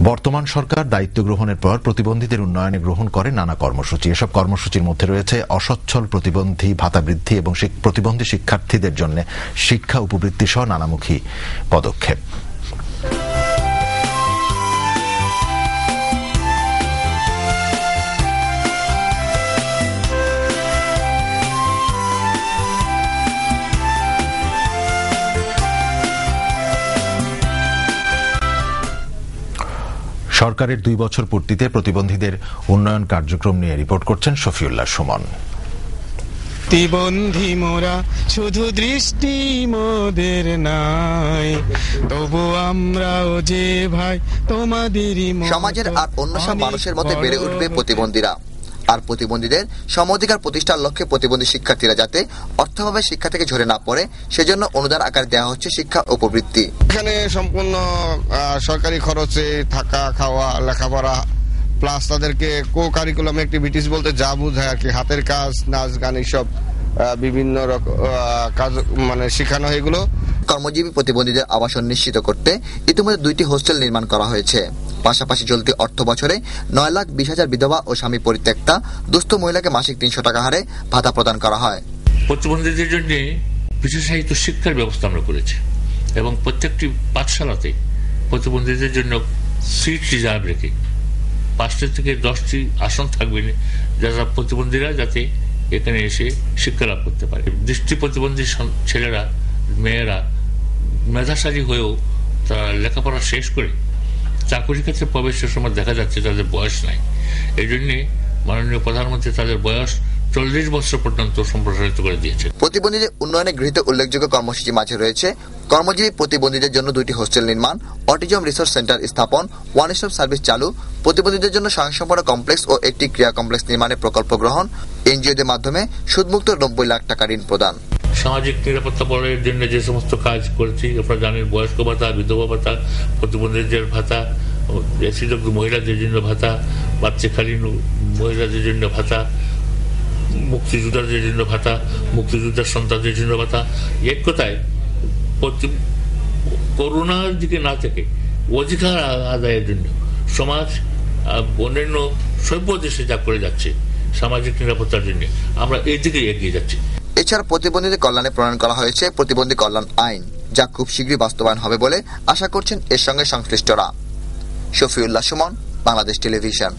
বর্তমান সরকার দায়িত্ব গ্রহণের পর প্রতিবন্ধীদের উন্নয়নে গ্রহণ করে নানা কর্মসূচি। এসব কর্মসূচির মধ্যে রয়েছে অসচ্ছল প্রতিবন্ধী ভাতা বৃদ্ধি এবং প্রতিবন্ধী শিক্ষার্থীদের জন্য শিক্ষা উপবৃত্তি সহ নানামুখী পদক্ষেপ। সরকারের 2 বছর পূর্তিতে প্রতিবন্ধীদের উন্নয়ন কার্যক্রম নিয়ে রিপোর্ট করছেন শফিউল্লাহ সুমন। প্রতিবন্ধী মোরা শুধু দৃষ্টি মোদের নাই, তবু আমরাও যে ভাই তোমাদেরই। সমাজের আর অন্য সব মানুষের মধ্যে বেড়ে উঠবে প্রতিবন্ধীরা। আর প্রতিবন্ধীদের সমঅধিকার প্রতিষ্ঠার লক্ষ্যে প্রতিবন্ধী শিক্ষার্থীরা যাতে অর্থভাবে শিক্ষা থেকে ঝরে না পড়ে সেজন্য অনুদান আকারে দেওয়া হচ্ছে শিক্ষা উপবৃত্তি। এখানে সম্পূর্ণ সরকারি খরচে থাকা, খাওয়া, লেখাপড়া প্লাস তাদেরকে কো কারিকুলাম অ্যাক্টিভিটিস বলতে যা বোঝায় আর কি, হাতের কাজ, নাচ, গান, এইসব বিভিন্ন কাজ মানে শেখানো। এগুলো কর্মজীবী প্রতিবন্ধীদের আবাসন নিশ্চিত করতে ইতিমধ্যে 2টি হোস্টেল নির্মাণ করা হয়েছে। পাশাপাশি চলতি অর্থ বছরে 9,20,000 বিধবা ও স্বামী পরিত্যক্তা দুস্থ মহিলাকে মাসিক 300 টাকা হারে ভাতা প্রদান করা হয়। প্রতিবন্ধীদের জন্য বিশেষায়িত শিক্ষার ব্যবস্থা আমরা করেছি এবং প্রত্যেকটি পাঠশালাতে প্রতিবন্ধীদের জন্য সিট রিজার্ভ রেখে 5টি থেকে 10টি আসন থাকবে, যারা প্রতিবন্ধীরা যাতে এখানে এসে শিক্ষা লাভ করতে পারে। দৃষ্টি প্রতিবন্ধী ছেলেরা, মেয়েরা মেধাশালী হয়েও তারা লেখাপড়া শেষ করে চাকরি ক্ষেত্রে প্রবেশের সময় দেখা যাচ্ছে তাদের বয়স নাই। এই জন্যে মাননীয় প্রধানমন্ত্রী তাদের বয়স 40 বছর পর্যন্ত সম্প্রসারিত করে দিয়েছে। প্রতিবন্ধীদের উন্নয়নে গৃহীত উল্লেখযোগ্য কর্মসূচির মাঝে রয়েছে কর্মজীবী প্রতিবন্ধীদের জন্য 2টি হোস্টেল নির্মাণ, অটিজম রিসোর্স সেন্টার স্থাপন, ওয়ান স্টপ সার্ভিস চালু, প্রতিবন্ধীদের জন্য স্বয়ংসম্পূর্ণ কমপ্লেক্স ও একটি ক্রিয়া কমপ্লেক্স নির্মাণের প্রকল্প গ্রহণ, এনজিওদের মাধ্যমে সুদমুক্ত 90 লাখ টাকা ঋণ প্রদান। সামাজিক নিরাপত্তা বলয়ের জন্য যে সমস্ত কাজ করেছি আপনারা জানেন, বয়স্ক ভাতা, বিধবা ভাতা, প্রতিবন্ধীদের ভাতা, এসিডব্লিউ মহিলাদের জন্য ভাতা, বাচ্চাকালীন মহিলাদের জন্য ভাতা, মুক্তিযোদ্ধাদের জন্য ভাতা, মুক্তিযোদ্ধার সন্তানদের জন্য ভাতা। এক কথায় করোনার দিকে না থেকে অধিকার আদায়ের জন্য সমাজ অন্যান্য সভ্য দেশে যা করে যাচ্ছে সামাজিক নিরাপত্তার জন্য, আমরা এই দিকে এগিয়ে যাচ্ছি। এছাড়া প্রতিবন্ধীদের কল্যাণে প্রণয়ন করা হয়েছে প্রতিবন্ধী কল্যাণ আইন, যা খুব শীঘ্রই বাস্তবায়ন হবে বলে আশা করছেন এর সঙ্গে সংশ্লিষ্টরা। শফিউল্লাহ সুমন, বাংলাদেশ টেলিভিশন।